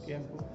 Tiempo.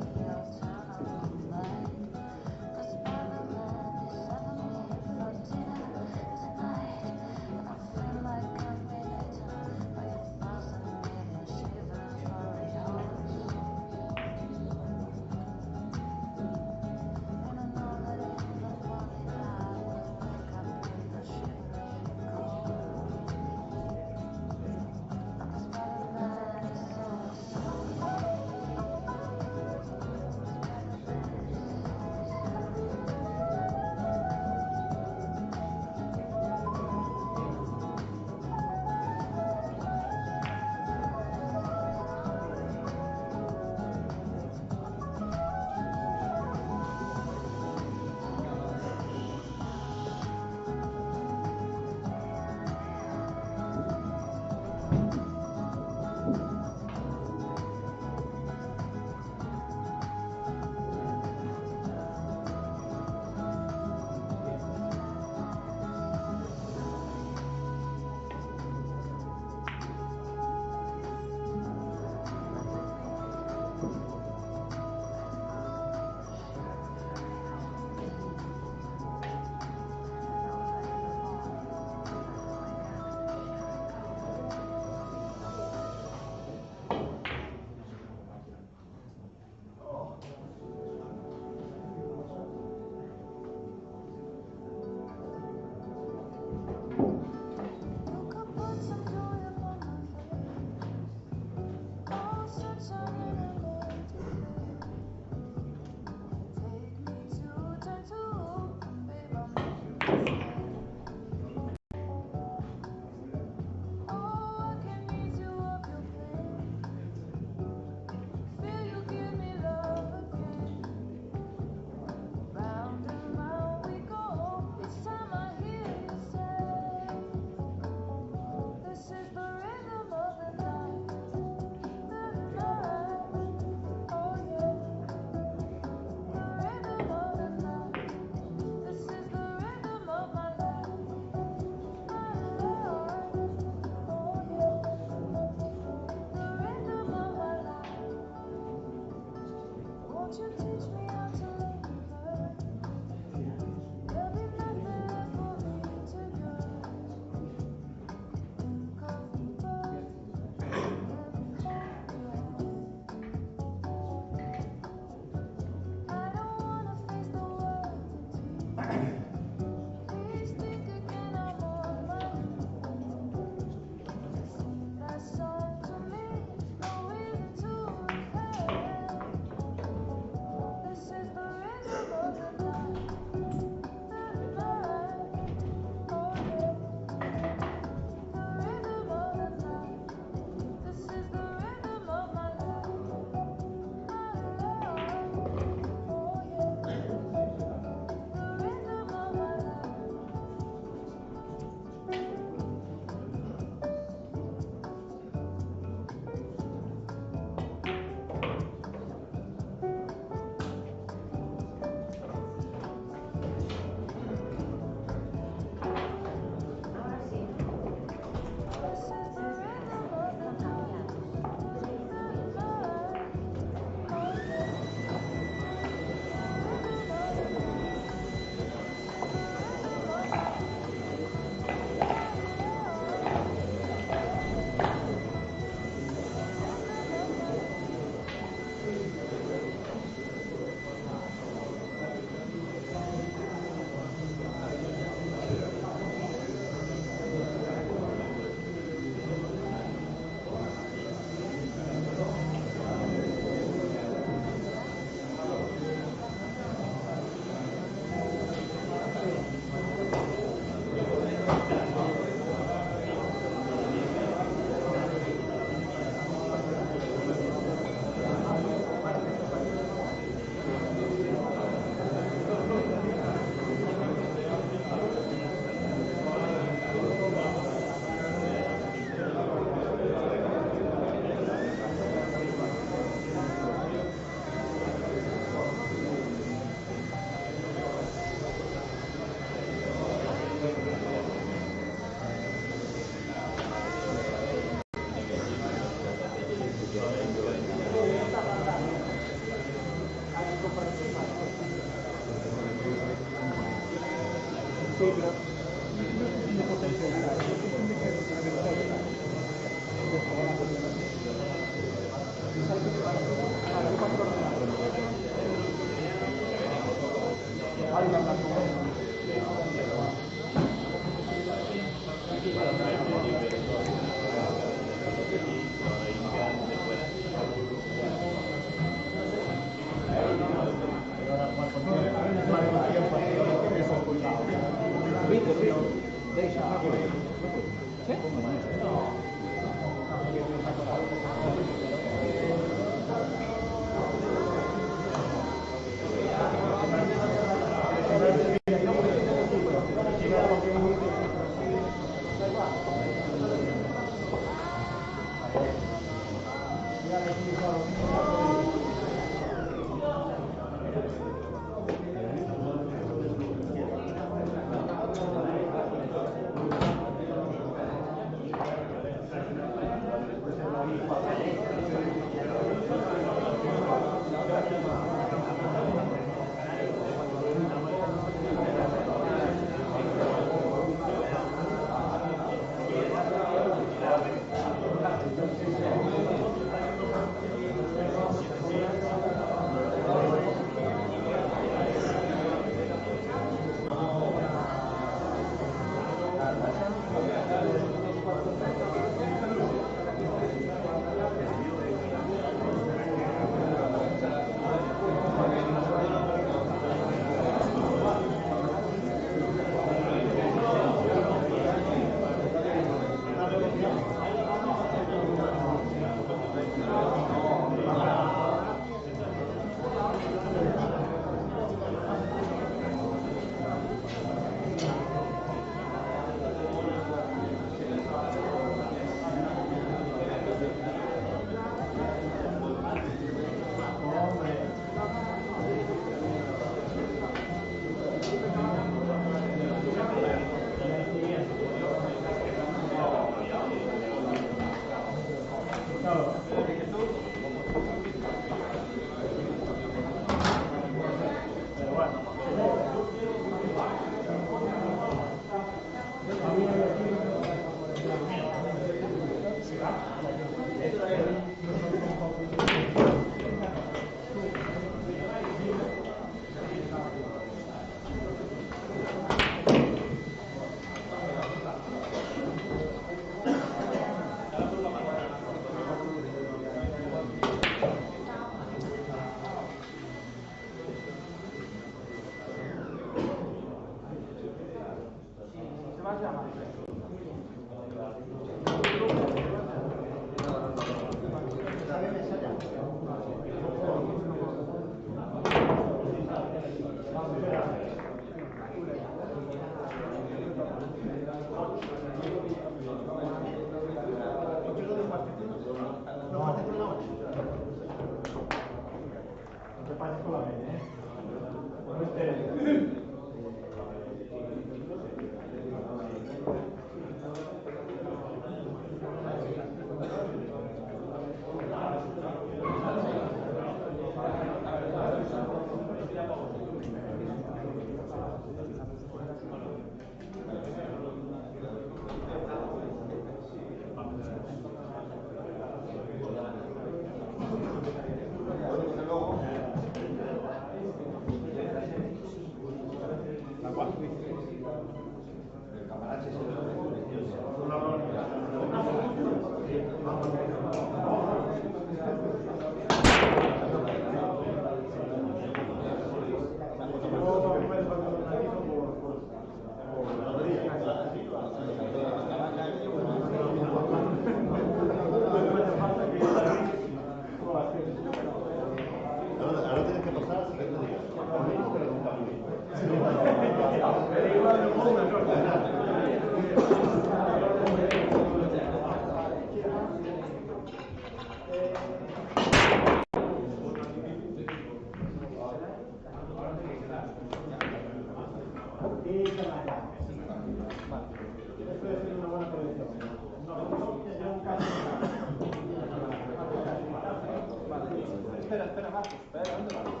Espera, Marcos, espera, ¿dónde vas?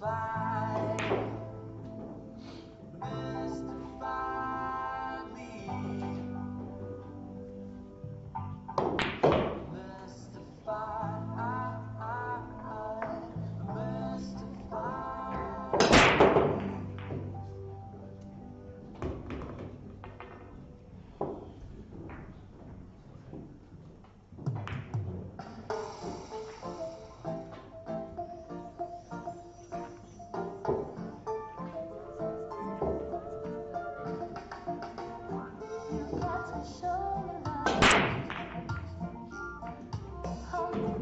Show me love.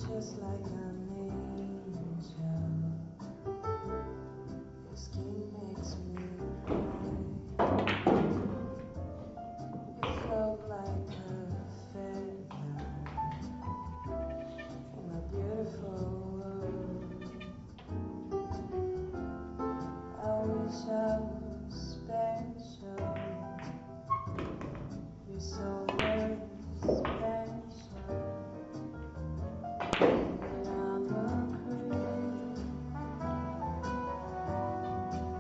just like an angel. Your skin makes me cry. You float like a feather in a beautiful world. I wish I was special. You're so very special. But I'm a creep,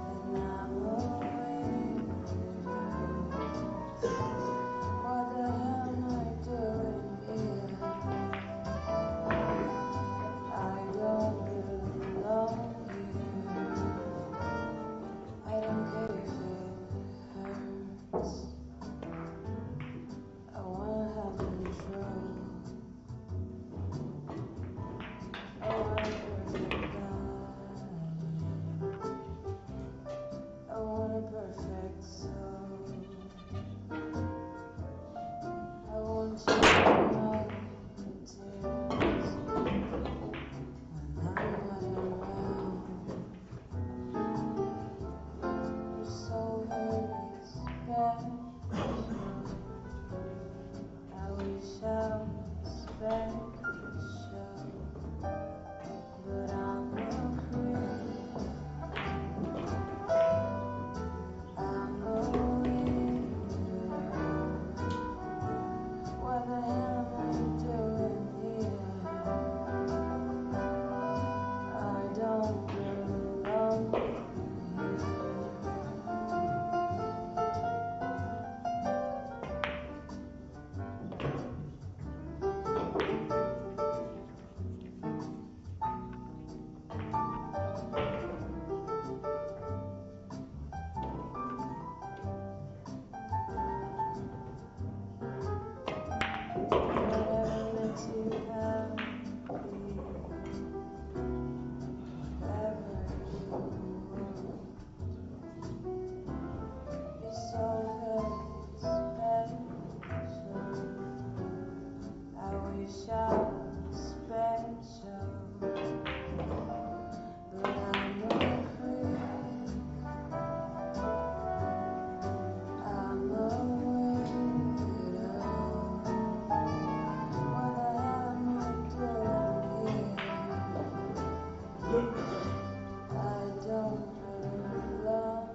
and I'm a weirdo. What the hell am I doing here? I don't belong here. I don't care if it hurts. I wanna have control. I want a perfect body. I want a perfect soul. I want you to know the tears when I'm not around. You're so very special. I wish I was special, but I'm a creep. I'm a weirdo. What the hell am I doing here? I don't belong here. Whatever makes you happy, whatever you want. You're so very special. I wish I was special, but I'm a freak. I'm a weirdo. What the hell am I doing here? I don't belong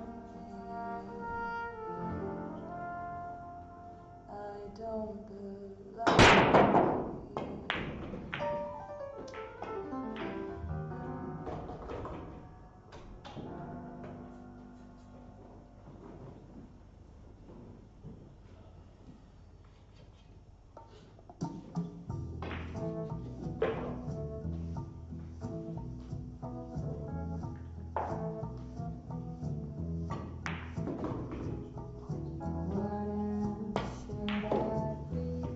here. I don't belong here. Where should I be?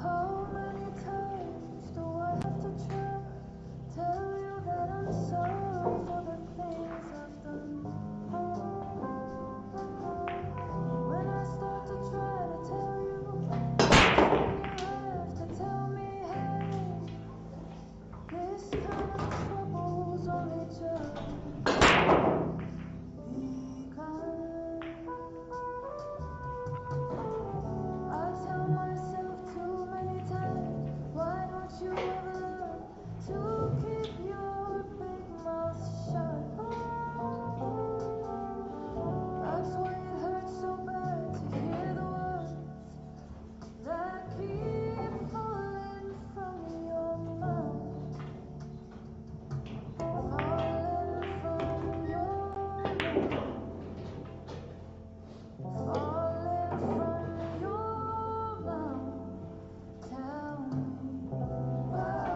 How many times do I have to try? Tell you that I'm sorry for the things I've done. When I start to try to tell you, you have to tell me, hey, this kind of trouble's only just begun. I tell myself too many times, why don't you ever learn to keep your big mouth shut? That's why it hurts so bad to hear the words that keep falling from your mouth. Falling from your mouth. Falling from your mouth. Tell me why.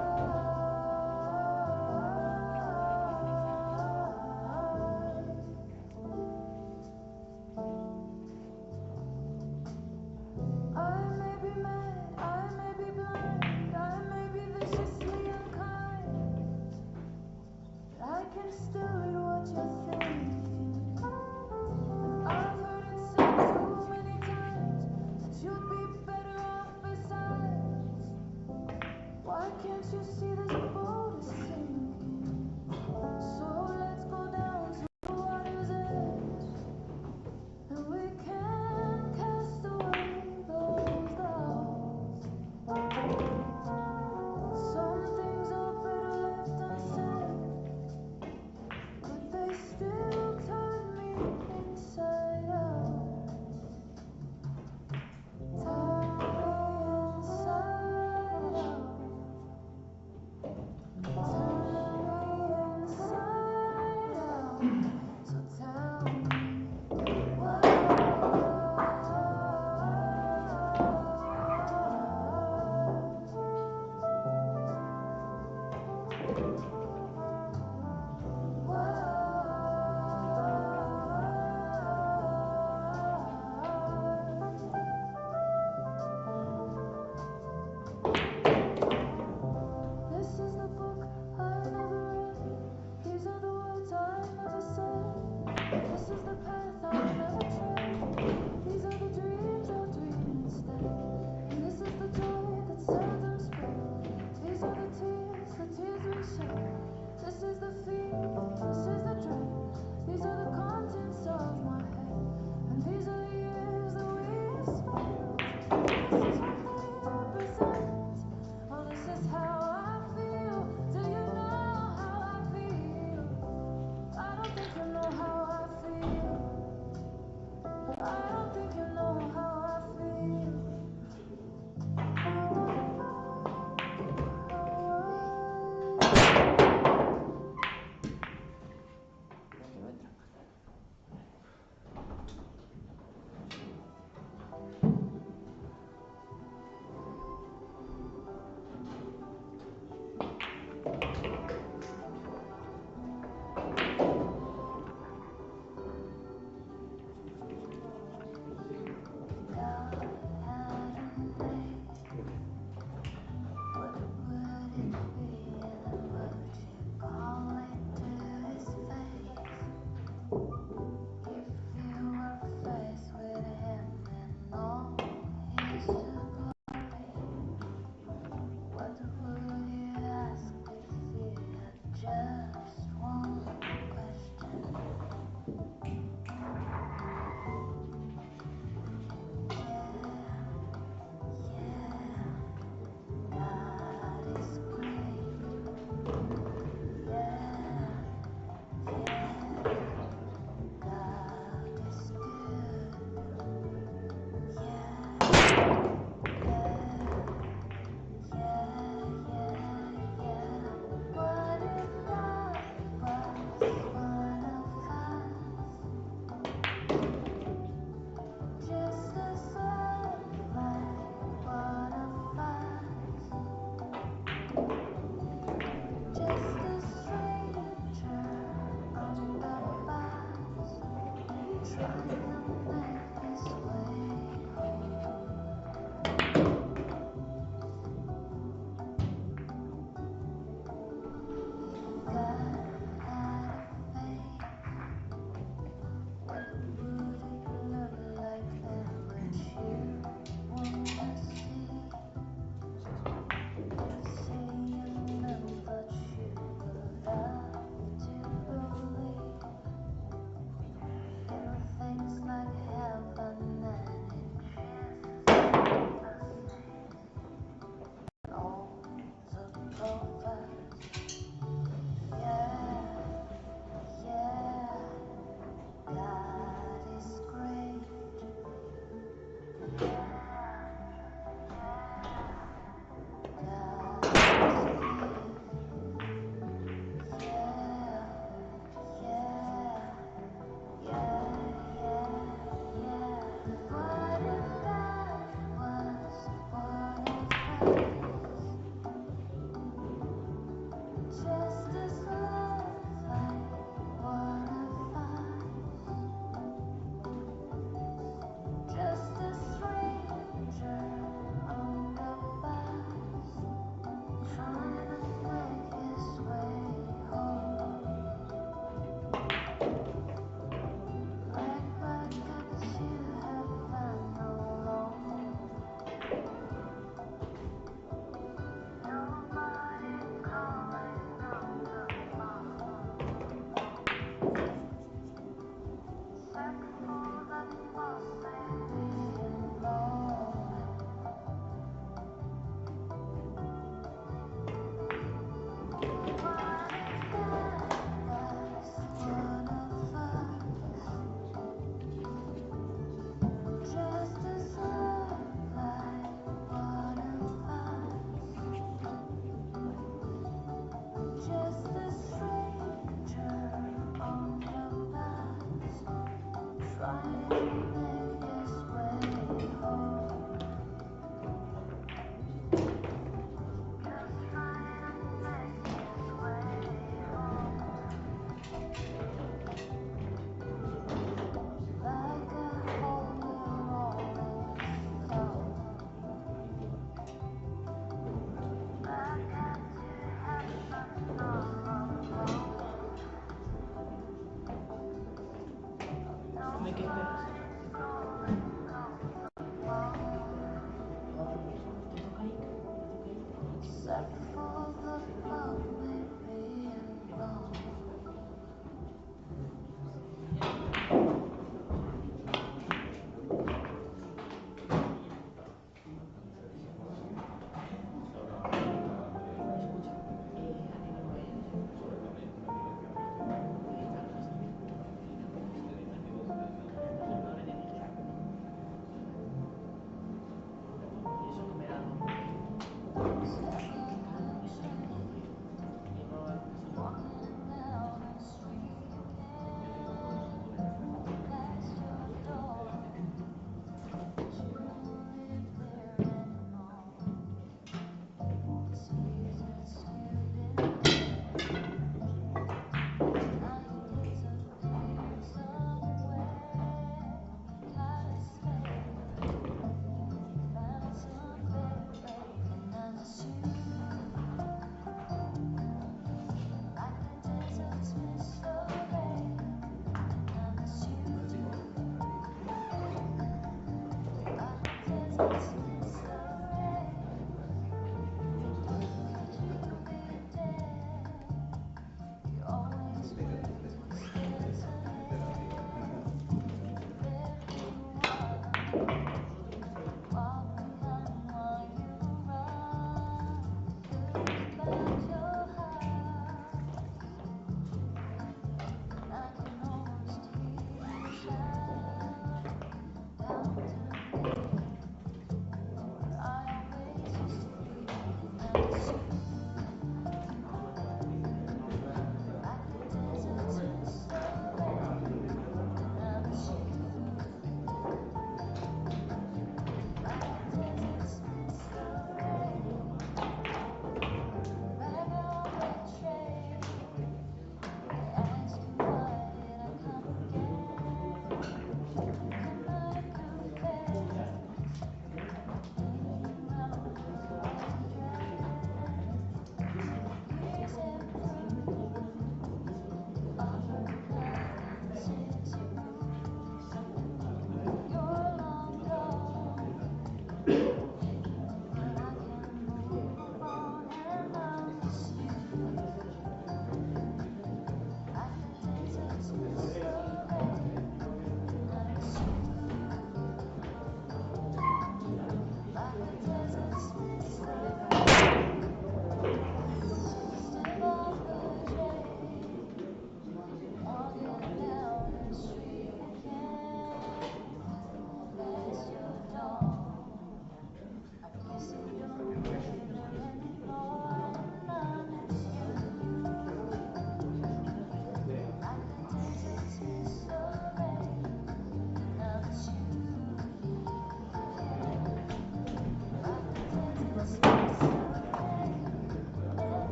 I may be mad, I may be blind, I may be viciously unkind, but I can still read what you're thinking. I've heard it said too many times that you'd be better off besides. Why can't you see this boat is sinking? So let's go down to the water's edge, and we can cast away those doubts. Some things are better left unsaid, but they still turn me inside out. Turn me inside out. Turn me inside out. So tell me why. This is the book I never read. These are the words I never said.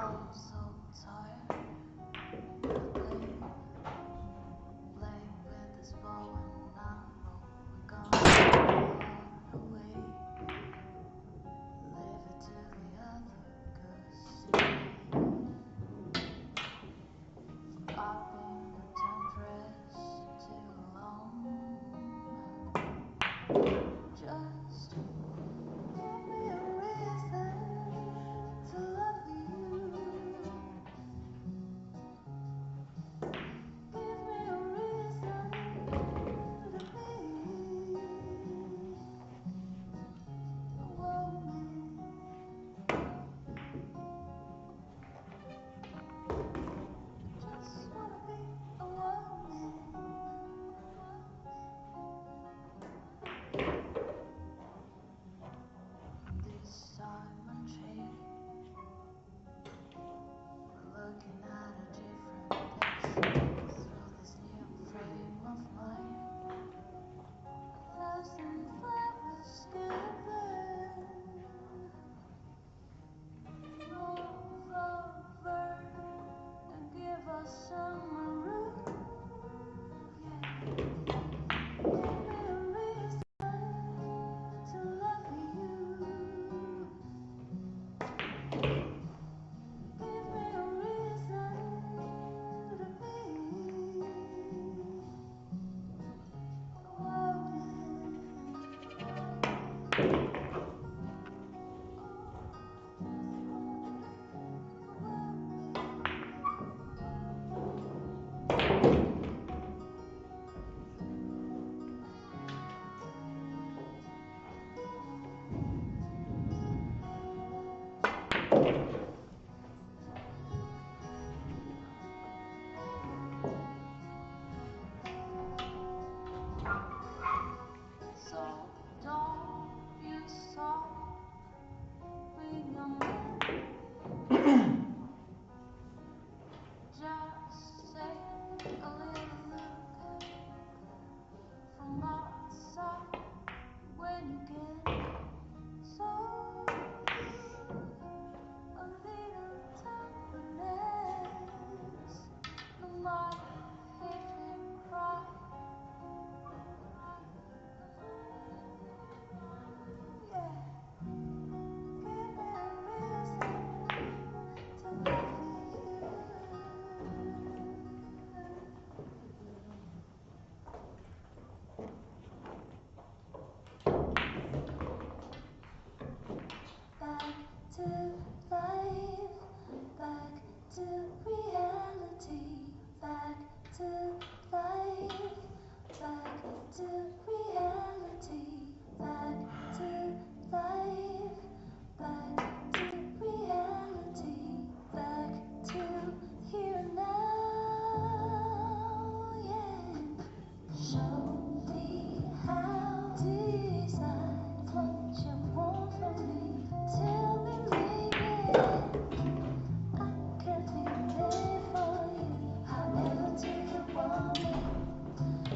I'm so tired of playing with this bow, and I know we're gonna far away. Leave it to the other, 'cause I've been undressed too long. Just give me a reason to love you. Give me a reason to be a woman. Just wanna be a woman. This time I'm changed. Looking at a different place through this new frame of mind. Clouds and flowers together. Move over and give us some room. Yeah. Give me a reason to love you. Give me a reason to be a woman. So don't you stop being a man. Just take a little look from outside when you get so a little tenderness. No matter if you cry. Yeah. Give me a reason to love you. Back to life, back to reality, back to life, back to reality, back to life, back to reality, back to here and now, yeah. Show me how to decide what you want from me. Tell me, baby, I can be there for you. However do you want me?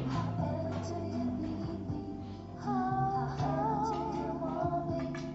However do you need me? However do you want me?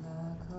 Like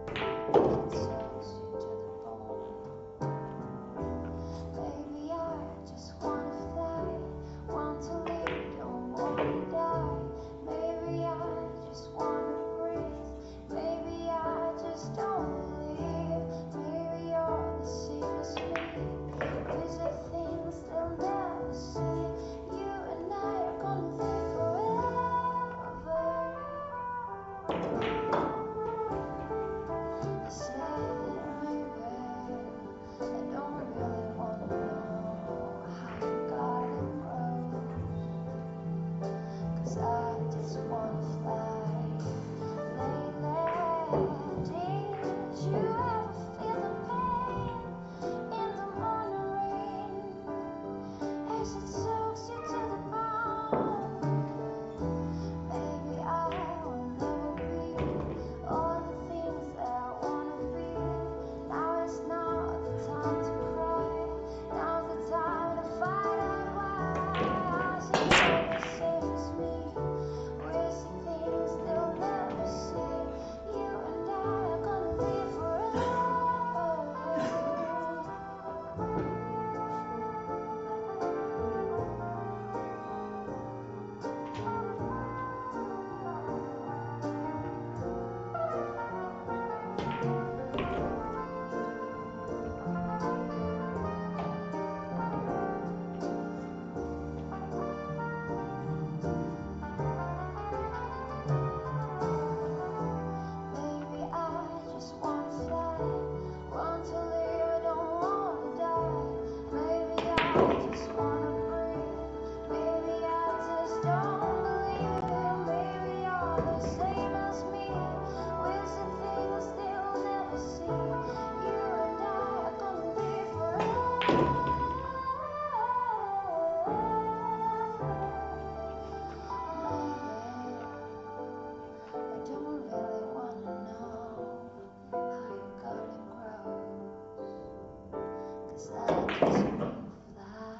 It soaks you to the bone. Baby, I just wanna fly, want to live, don't wanna die. Maybe I just wanna breathe. Maybe I just don't believe. Maybe you're the same as me. These are things they'll never see. You and I are gonna live forever. I said maybe I don't really wanna know how you got it grow. 'Cause I just wanna fly. Lately, did you ever feel the pain in the morning rain as it soaks you to the bone? Baby, I will never be all the things that I wanna be. Now it's not the time to cry. Now's the time to find out why. So you're the same as me. We see things they'll never see. You and I are gonna live forever. Baby, I just wanna fly, want to live, don't wanna die. Maybe I just wanna breathe. Maybe I just don't believe it. Maybe you're the same as me. We'll see things they'll never see. You and I are gonna live forever. I don't really wanna know how you got it grows. 'Cause I just wanna fly.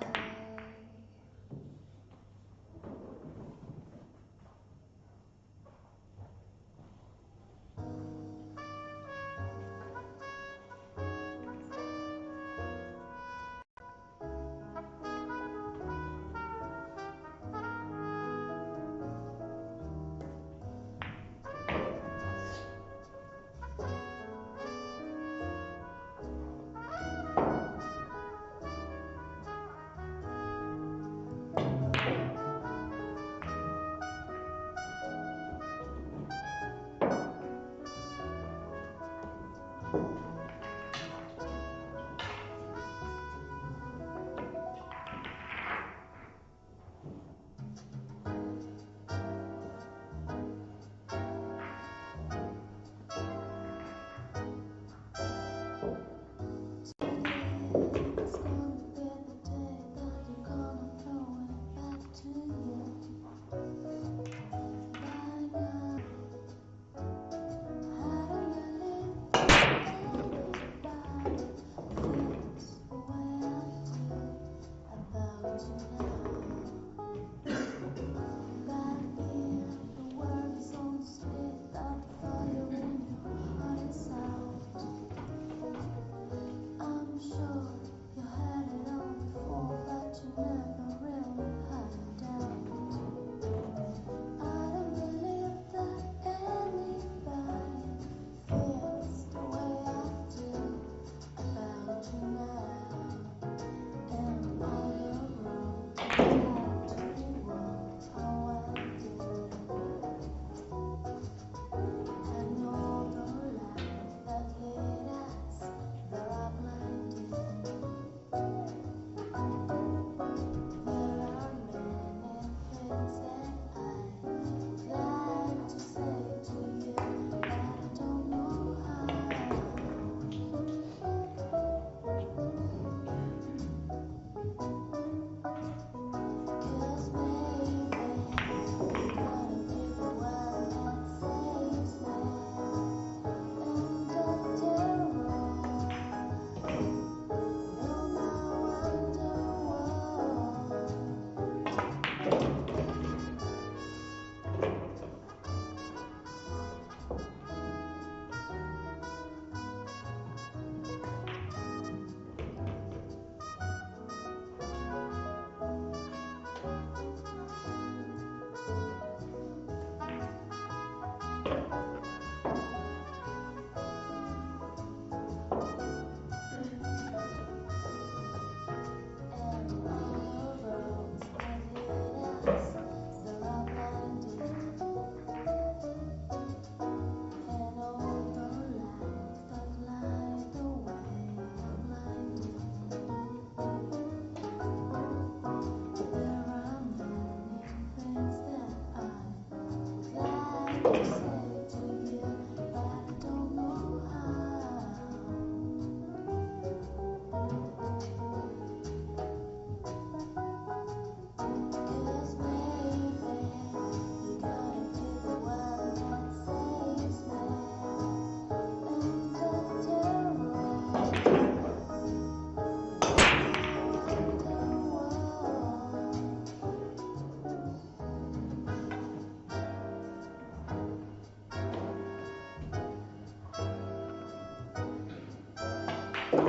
Well,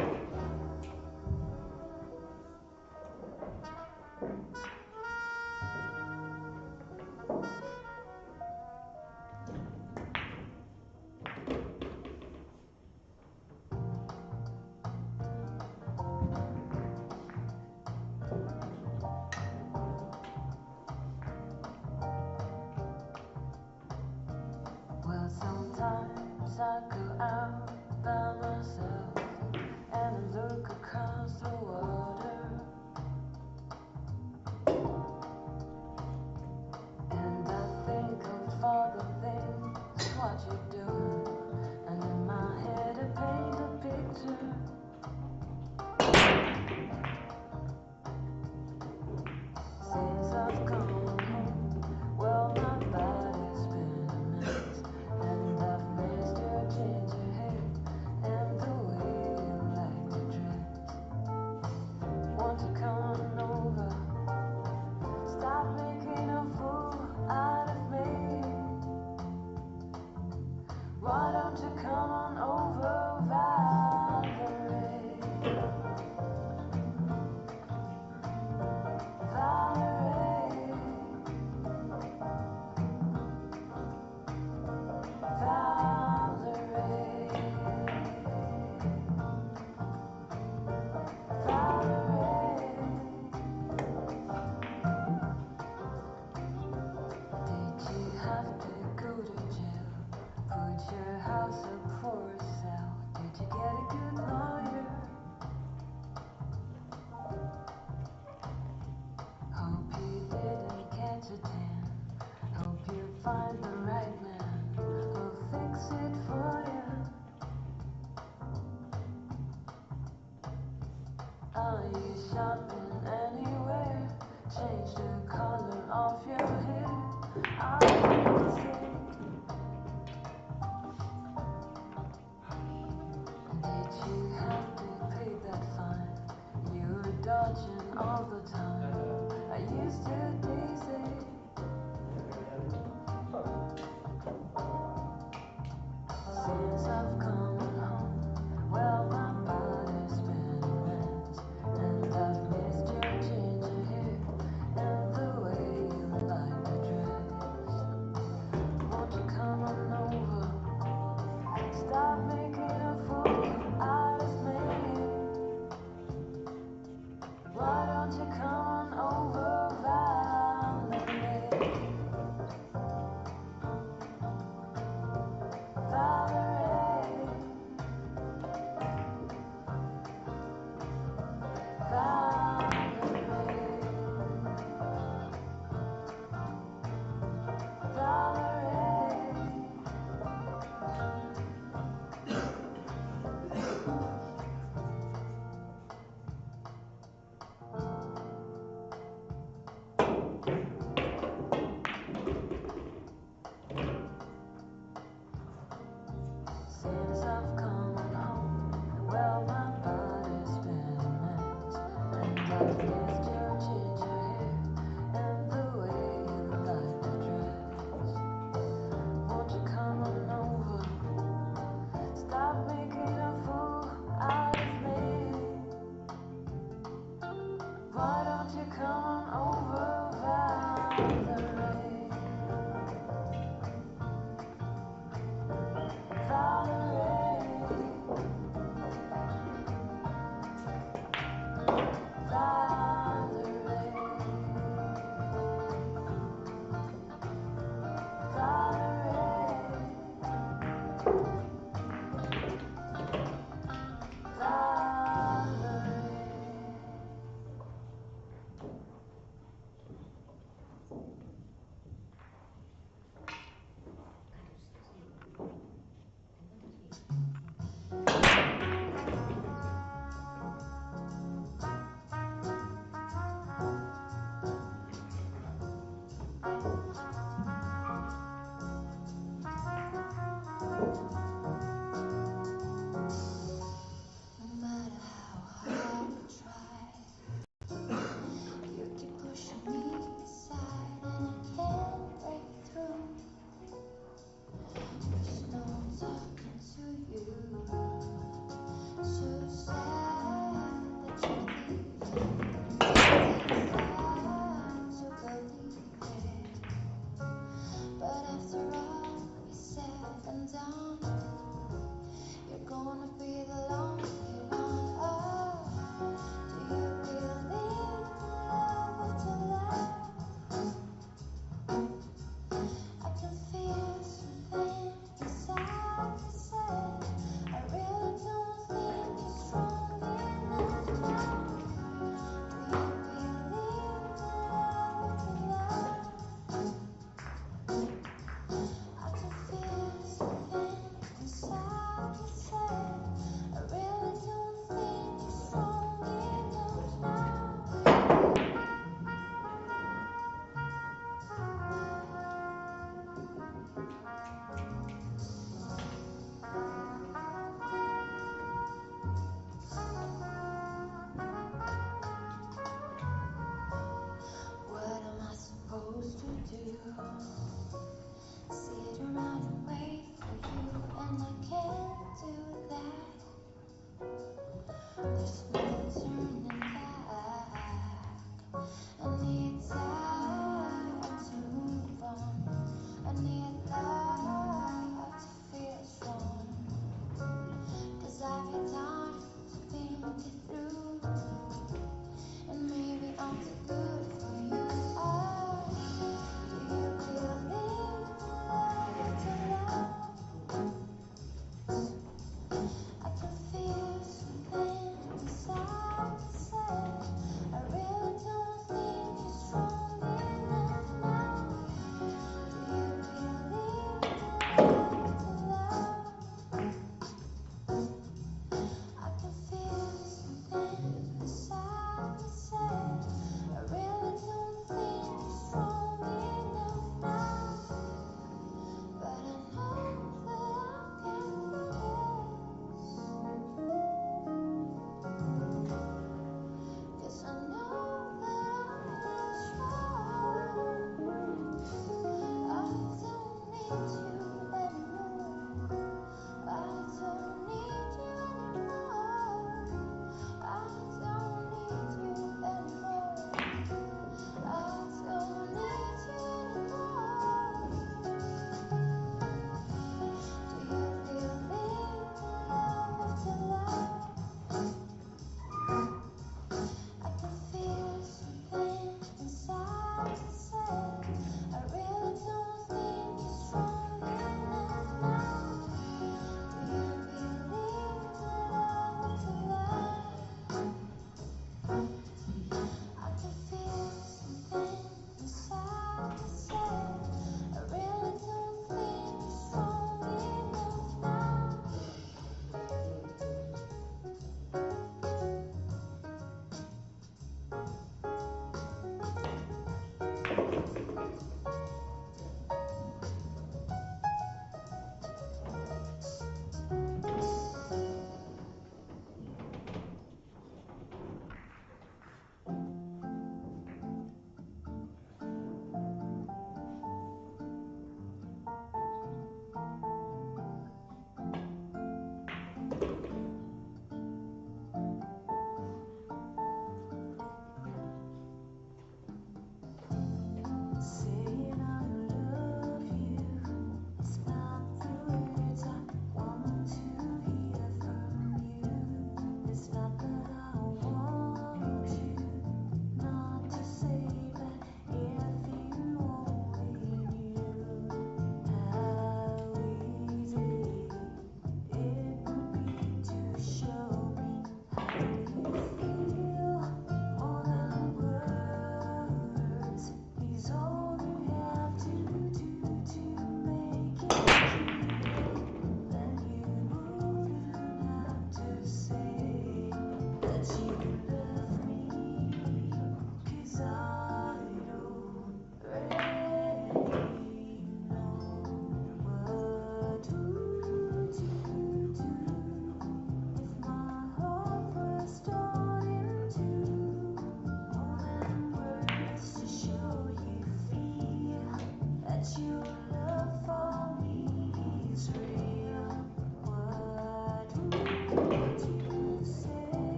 sometimes I go out by myself and I look across the water, and I think of all the things what you're doing, and in my head I paint a picture. Since I've come home, well, my body's been a mess, and I've missed your ginger hair and the way you like to dress. Want to come on over, stop making a fool out of me. Why don't you come on over, Valerie? Valerie, did you have to go to jail? Put your house up for sale? Did you get a good lawyer? Hope you didn't catch a tan. Hope you find the right man who'll fix it for you. Are you shopping anywhere? Change the color of your hair. Are you sick? Did you have to pay that fine? You were dodging all the time. I used to daisy. Since I've come home, well, my body's been a mess, and I've missed your ginger hair and the way you like to dress. Won't you come on over? Stop making a fool out of me. Why don't you come on over, Valerie? Valerie, Valerie, Valerie. Since I've come home, well, my body's been a mess, and I've missed your ginger hair and the way you like to dress. Won't you come on over? Stop making a fool out of me. Why don't you come on over, Valerie? Valerie, Valerie, Valerie.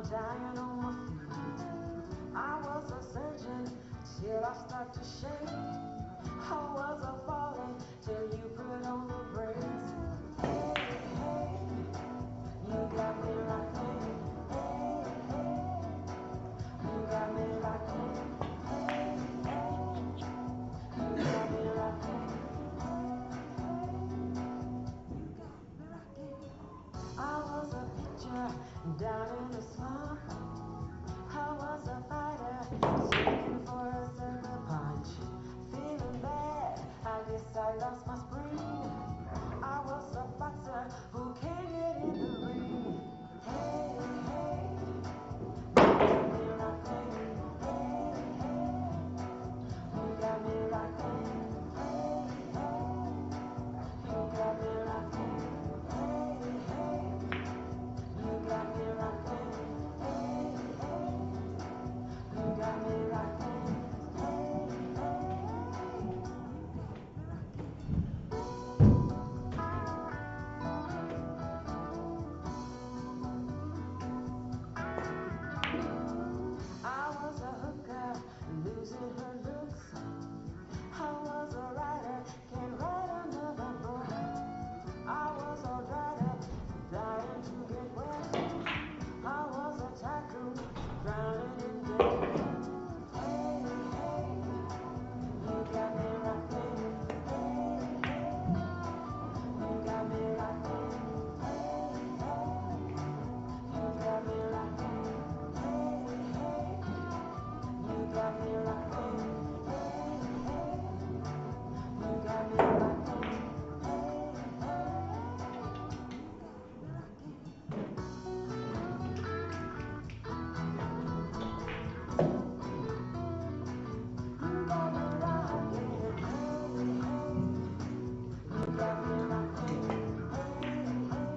dying on my feet. I was a surgeon till I start to shake. I was a falling till you put on the brakes. Hey, hey, you got me rocking. Hey, hey, you got me rocking. Hey, hey, you got me rocking. I was a pitcher down in the slump. I was a fighter seeking for a sucker punch. Feeling bad, I guess I lost my spring. I was a boxer who can't get in the ring. Hey, hey, you got me rocking. Hey, hey, you got me rocking. Hey, hey, you got me rocking. Hey, hey, you got me rocking. Hey, hey, you got me rocking. Hey, I was a hooker, losing her looks. I was a writer, can't write another book. I was all dried up, dying to get wet. I was a tycoon, drowning in debt. Hey, hey, you got me rocking. Hey, hey, you got me rocking. Hey, hey, you got me rocking. Hey, hey, you got me rocking. Hey, hey, you got me rocking. Hey, you got me rocking. Hey, hey, you got me rocking. Hey, hey,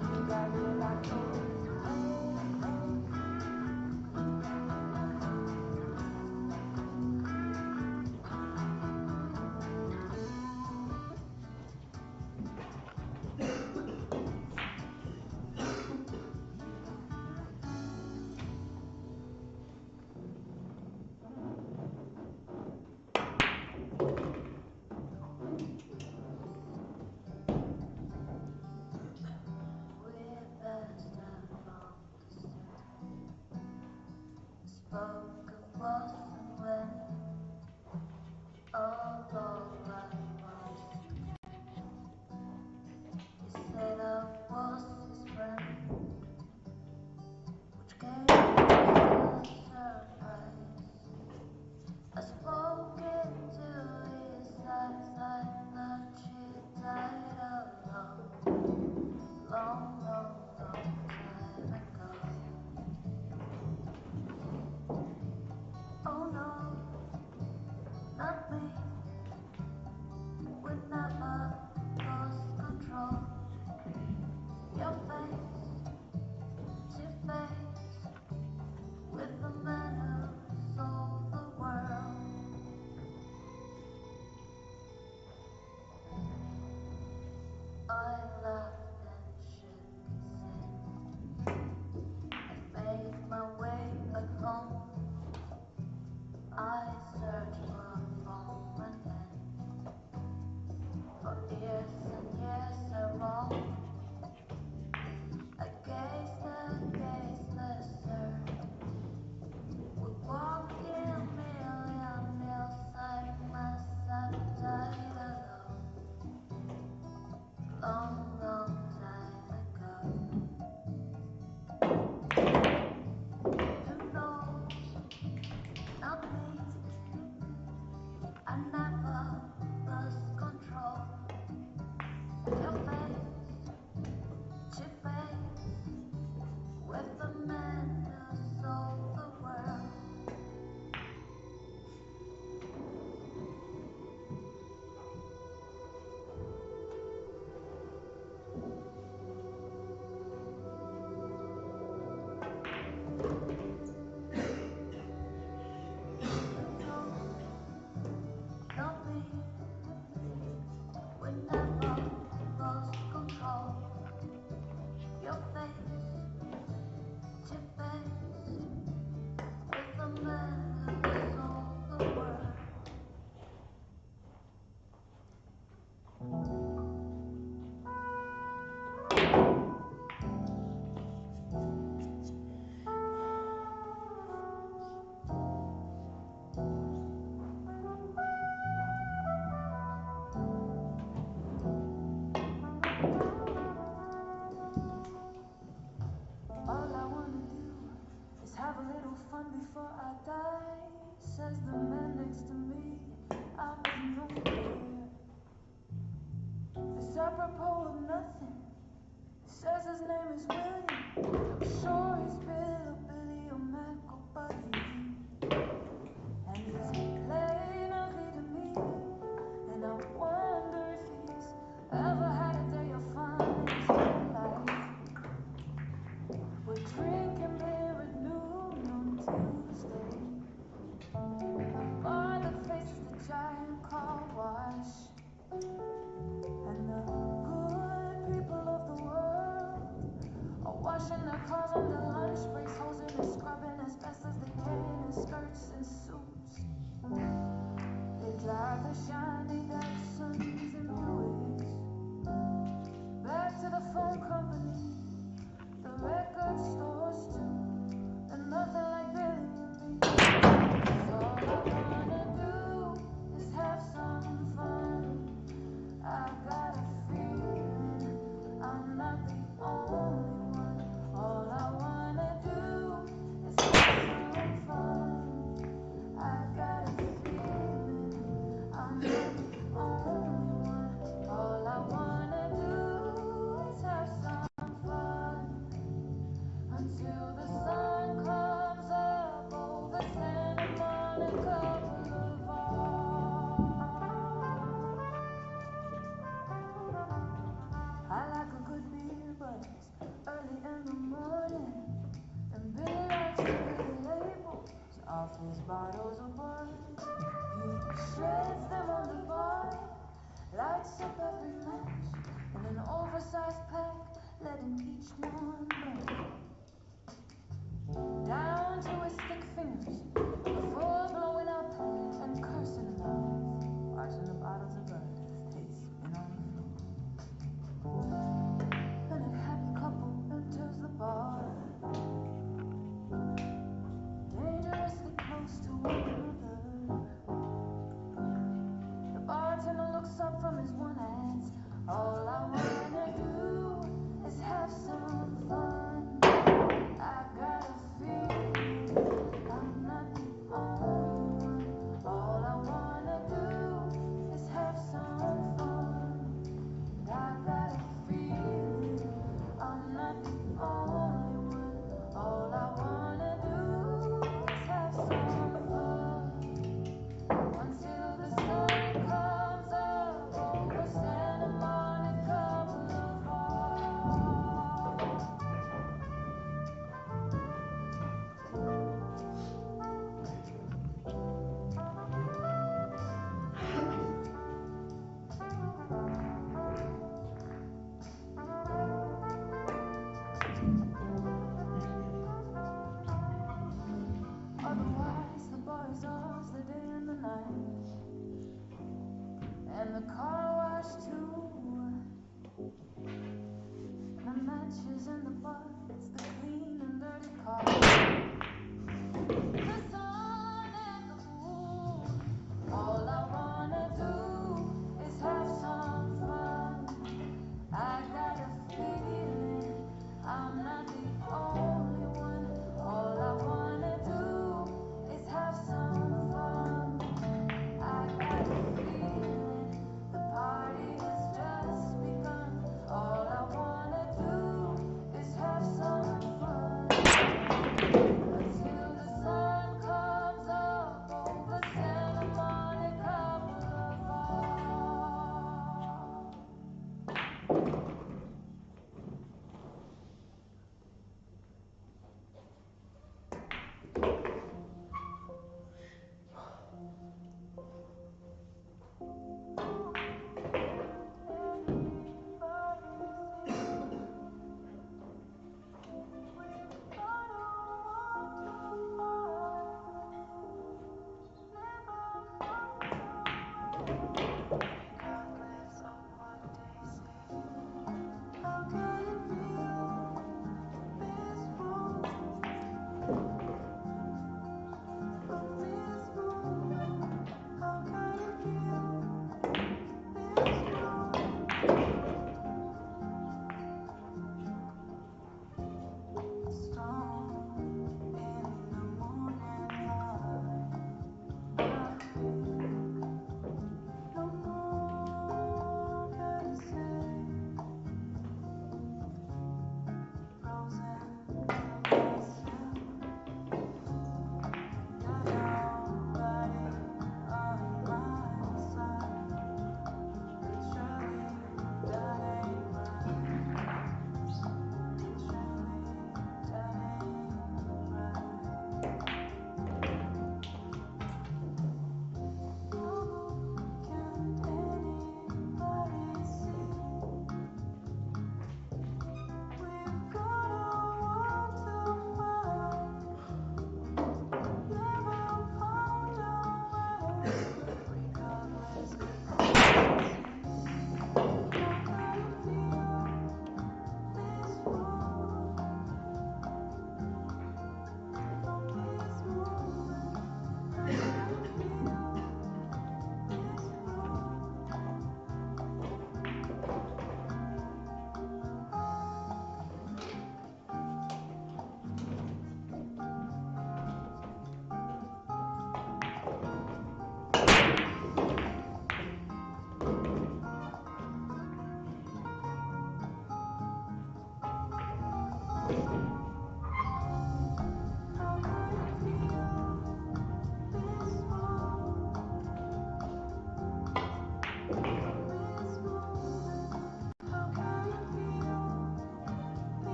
you got me rocking. We're best from the start. Spoke of was and when, although I was. He said I was his friend, which came as a surprise. I spoke into his eyes, I thought she died alone, long time ago. Oh no, not me, we never lost control. Your face to face, mess with a man who sold the world. All I wanna do is have a little fun before I die, says the man next to me. I was nowhere. It's apropos of nothing. Says his name is William. I'm sure he's Bill or Billy or Mac or Buddy. And he's playing ugly to me. And I wonder if he's ever had a day of fun in his whole life. We're drinking beer at noon on Tuesday. The bar that faces the giant car wash. And the good people of the world are washing their cars on their lunch breaks, hosing and scrubbing as best as they can in skirts and suits. They drive the shiny Datsuns and Buicks back to the phone company, the record stores too, and nothing like Billy and me. 'Cause all I wanna do is have some fun. I got a feeling I'm not the only one. All I wanna do is have some fun. I got a feeling I'm not the only one. All I wanna do is have some fun until the sun comes up over Santa Monica Boulevard. I like a good beer, but it's early in the morning, and Billy likes to read the labels off his bottles of bud. He shreds them on the bar, lights up every match in an oversized pack, letting each one burn down to his thick fingers before blowing up and cursing them out, watching the bottles of bud taste spin on the floor. And a happy couple enters the bar, dangerously close to one another. The bartender looks up from his one ass. All I wanna do is have some fun. I got a feeling I'm not the only one. All I wanna do is have some fun. I got a feeling I'm not the only one. All I wanna do is have some fun until the sun comes up over Santa Monica Boulevard. Otherwise, the bar is ours the day and the night, and the car wash too. The matches and the butts, the clean and dirty car, the sun and the moon. All I wanna do is have some fun. I got a feeling I'm not the only one. All I wanna do is have some fun. I got a feeling the party is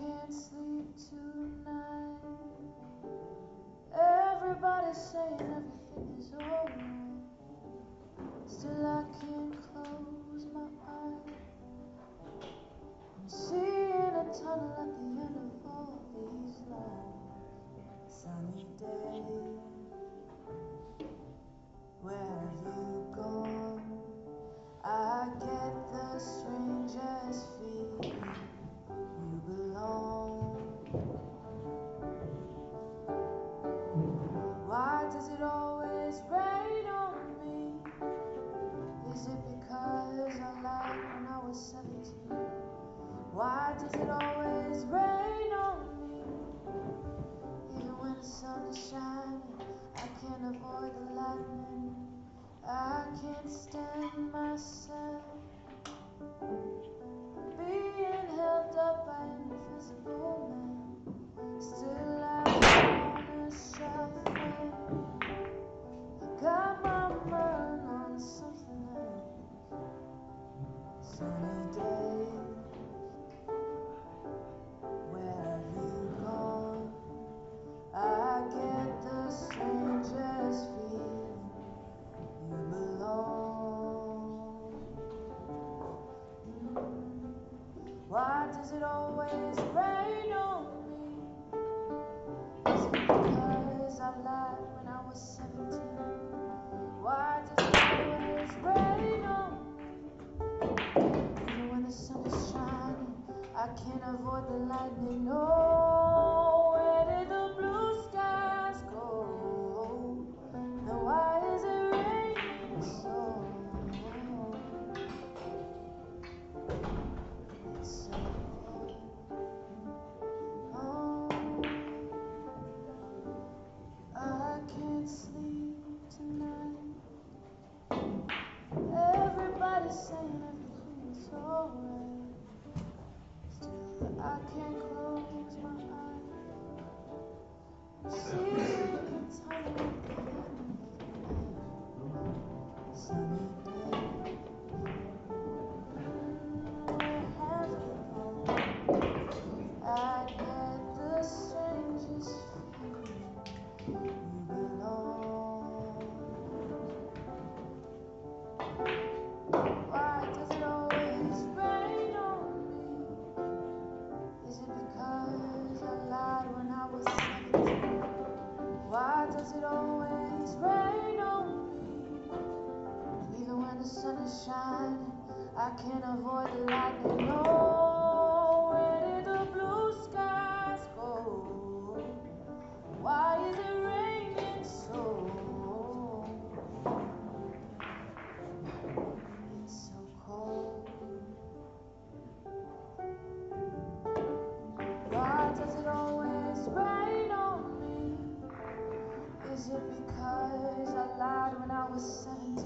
can't sleep tonight. Everybody's saying everything is alright. Still I can't close my eyes. I'm seeing a tunnel at the end of all these lights. Sunny day, where have you gone? I get the strangest feeling you belong. Why does it always rain on me? Is it because I lied when I was 17? Why does it always rain on me? Even when the sun is shining, I can't avoid the lightning. I can't stand myself being held up by an invisible man. Still I'm on a shelf where I got my mind on something else. Sunny day, where have you gone? I get the strangest feeling you belong. Why does it always rain on me? Is it because I lied when I was 17? Why does it always rain on me? Even when the sun is shining, I can't avoid the lightning. No, where did the blue skies go? And why is it raining so? It's so cold. Oh, I can't sleep tonight. Everybody's saying everything's alright. Still, I can't close my eyes. I'm seeing the tunnel at the end of the night. Sunny day. Where have you gone? I get the strangest feeling you belong. Why does it always rain on me? Is it because I lied when I was 17? Why does it always rain on me? Even when the sun is shining, I can't avoid the lightning. No, where did the blue skies go? Why is it raining so? It's so cold. Why does it always rain on me? Is it because I lied when I was 17?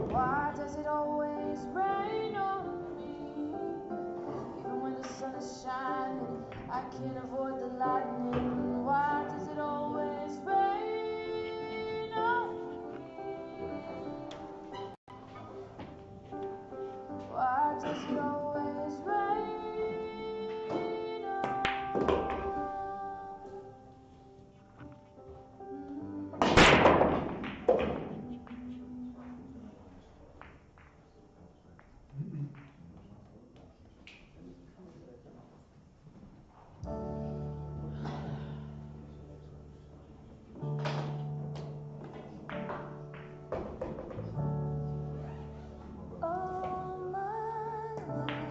Why does it always rain on me? Even when the sun is shining, I can't avoid the lightning. Why does it always rain on me? Why does it always rain on all my life?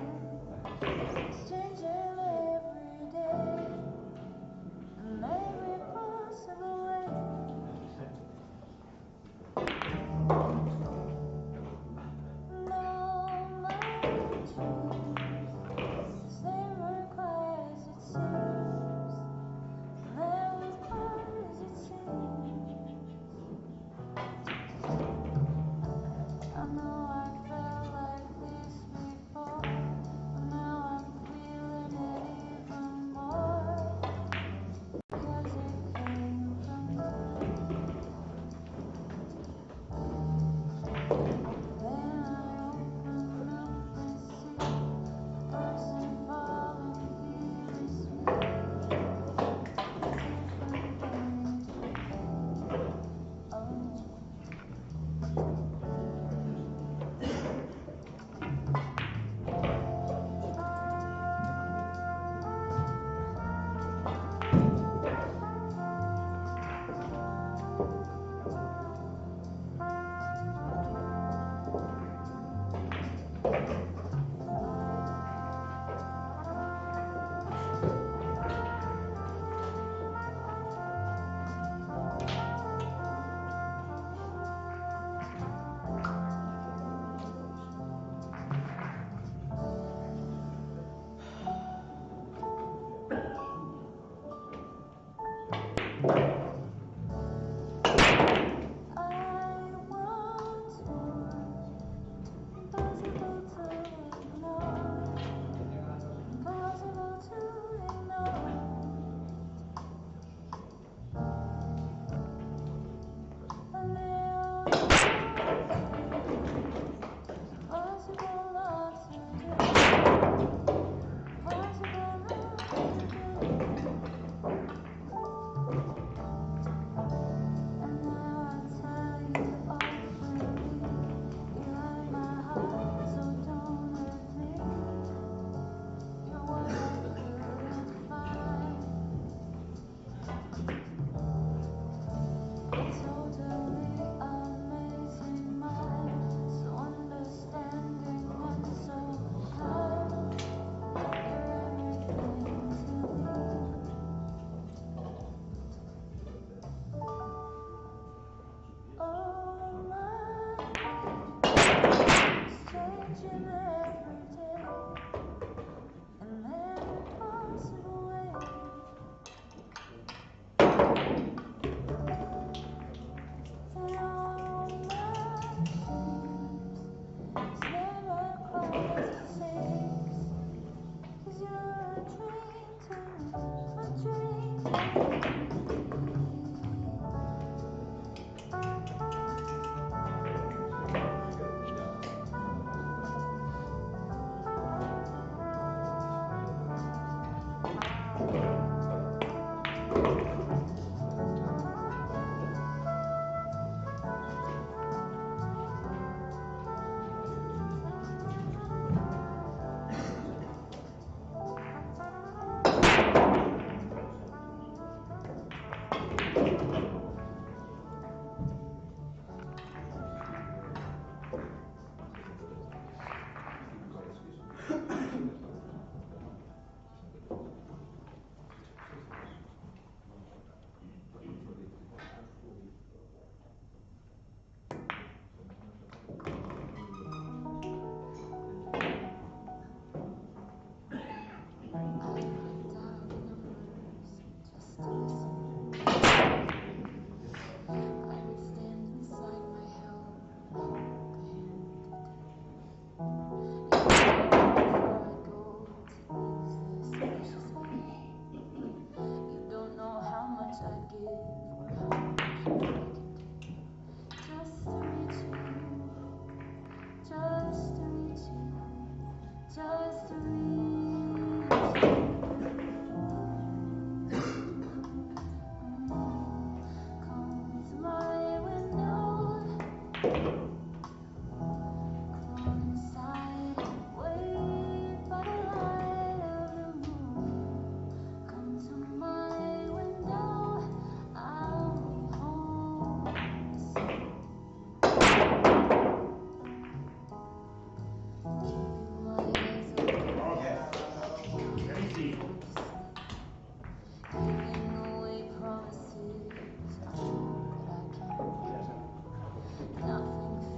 Nothing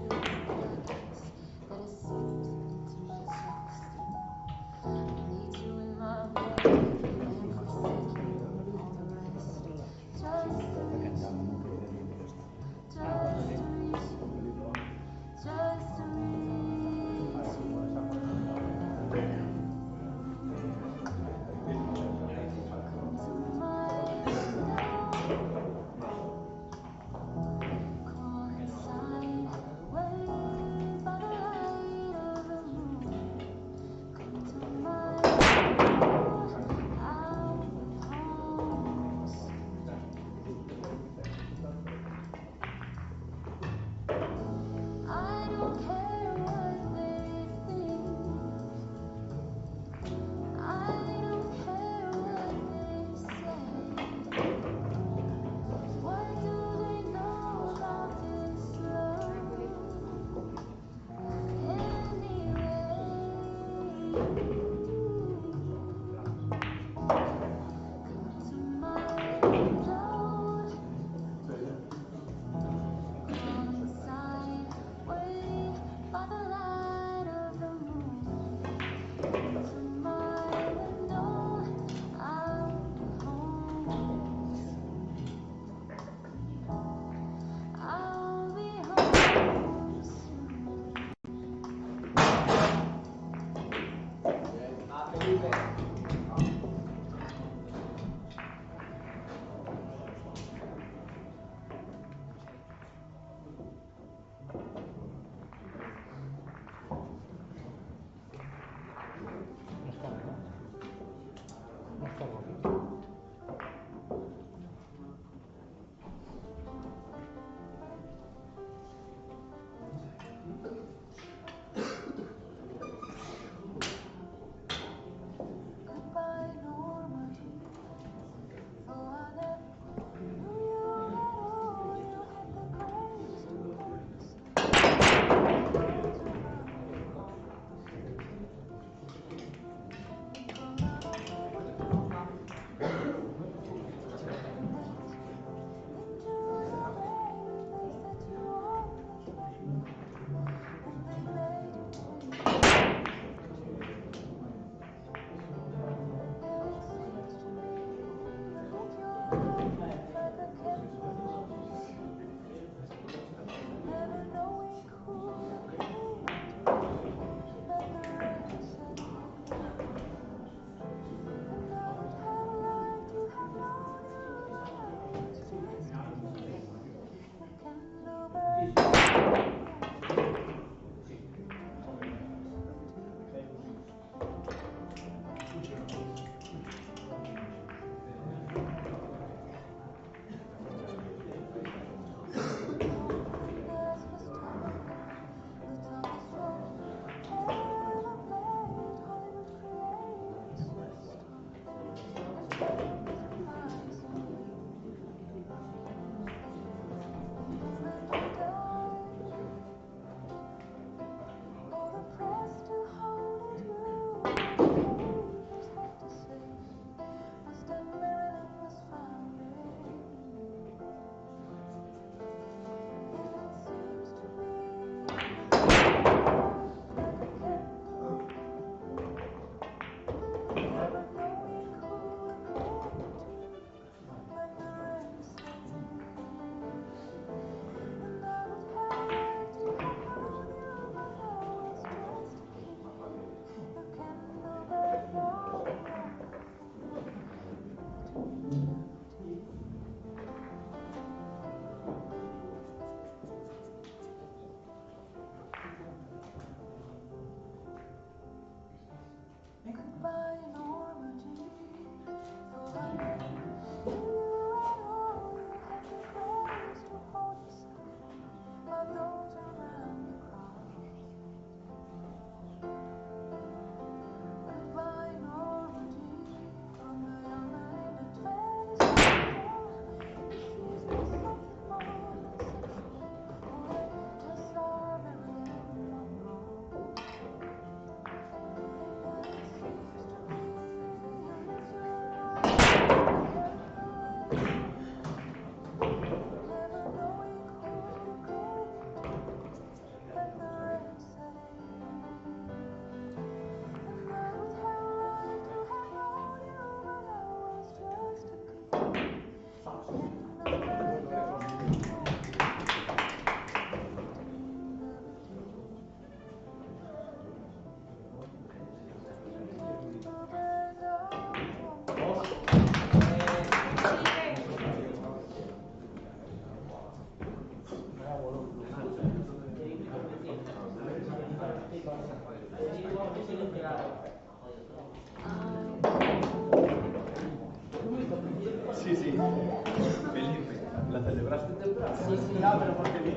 Sí, sí, no, pero porque vi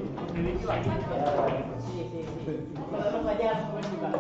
que iba aquí. Sí, sí, sí. Podemos fallar, pues igual.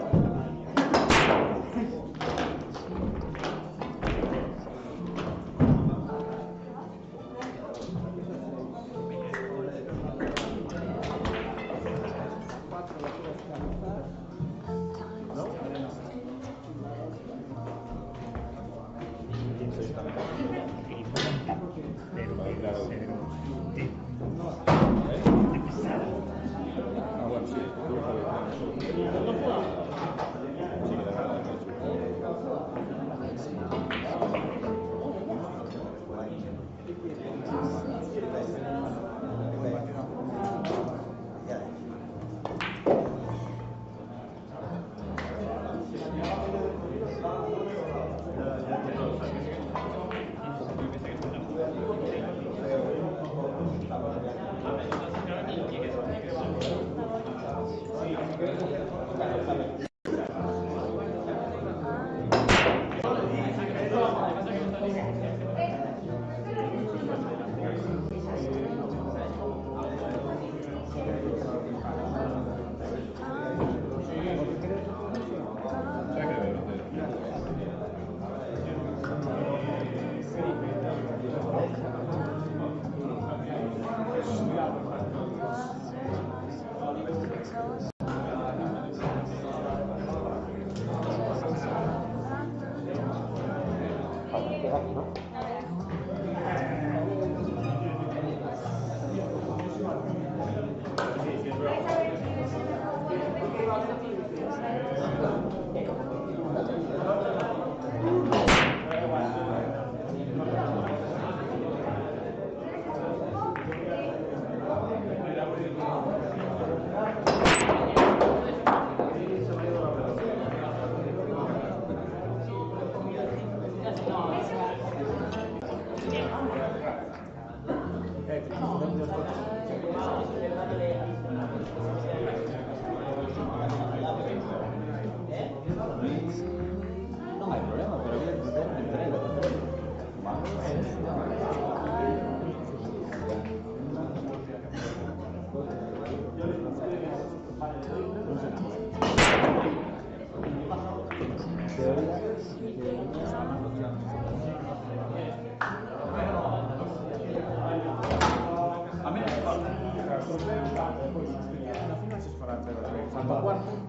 No hay problema, pero voy a tener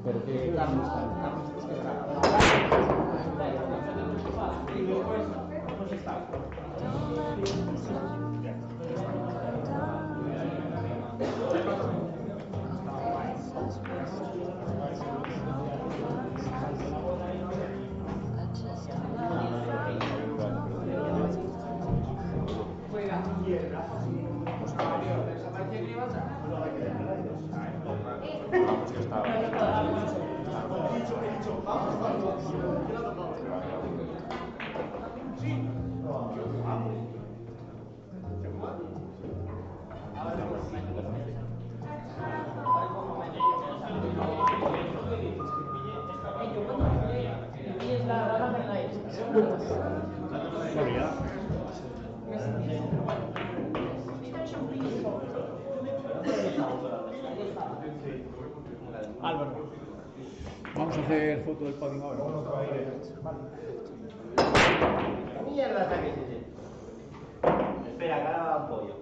perché Álvaro, vamos a hacer foto del podio ahora. Mierda está que se. Espera, que ahora va un pollo.